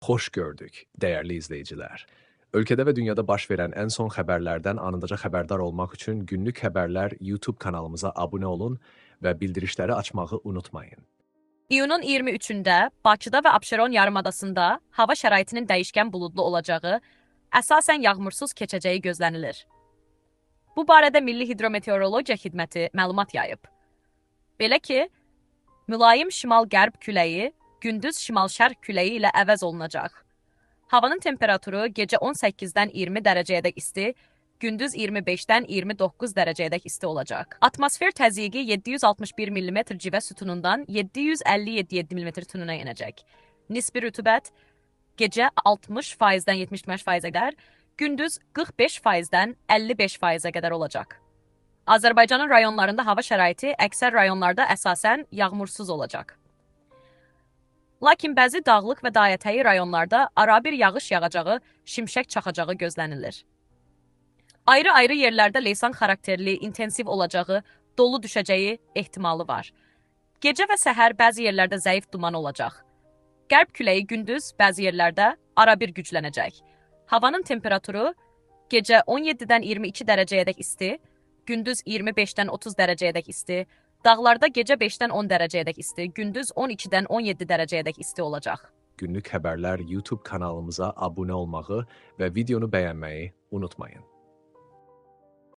Hoş gördük, değerli izleyiciler. Ülkede ve dünyada baş verən ən son xəbərlərdən anındaca xəbərdar olmaq üçün Günlük Xəbərlər YouTube kanalımıza abunə olun və bildirişləri açmağı unutmayın. İyunun 23-də Bakıda və Abşeron yarımadasında hava şəraitinin dəyişkən buludlu olacağı, əsasən yağmursuz keçəcəyi gözlənilir. Bu barədə Milli Hidrometeorologiya Xidməti məlumat yayıb. Belə ki, mülayim şimal-qərb küləyi gündüz şimal-şərq küləyi ilə əvəz olunacaq. Havanın temperaturu gecə 18-dən 20 dərəcəyədək isti, gündüz 25-dən 29 dərəcəyədək isti olacaq. Atmosfer təzyiqi 761 mm civə sütunundan 757 mm tünuna enəcək. Nisbi rütubət gecə 60%-dən 75%-ə qədər, gündüz 45%-dən 55%-ə qədər olacaq. Azərbaycanın rayonlarında hava şəraiti əksər rayonlarda əsasən yağmursuz olacaq. Lakin bəzi dağlıq və dayətəyi rayonlarda arabir yağış yağacağı, şimşək çaxacağı gözlənilir. Ayrı-ayrı yerlərdə leysan xarakterli, intensiv olacağı, dolu düşəcəyi ehtimalı var. Gecə və səhər bəzi yerlərdə zəif duman olacaq. Qərb küləyi gündüz bəzi yerlərdə arabir güclənəcək. Havanın temperaturu gecə 17-dən 22 dərəcəyədək isti, gündüz 25-dən 30 dərəcəyədək isti, dağlarda gecə 5-dən 10 dərəcəyədək isti, gündüz 12-dən 17 dərəcəyədək isti olacaq. Günlük Xəbərlər YouTube kanalımıza abunə olmağı və videonu bəyənməyi unutmayın.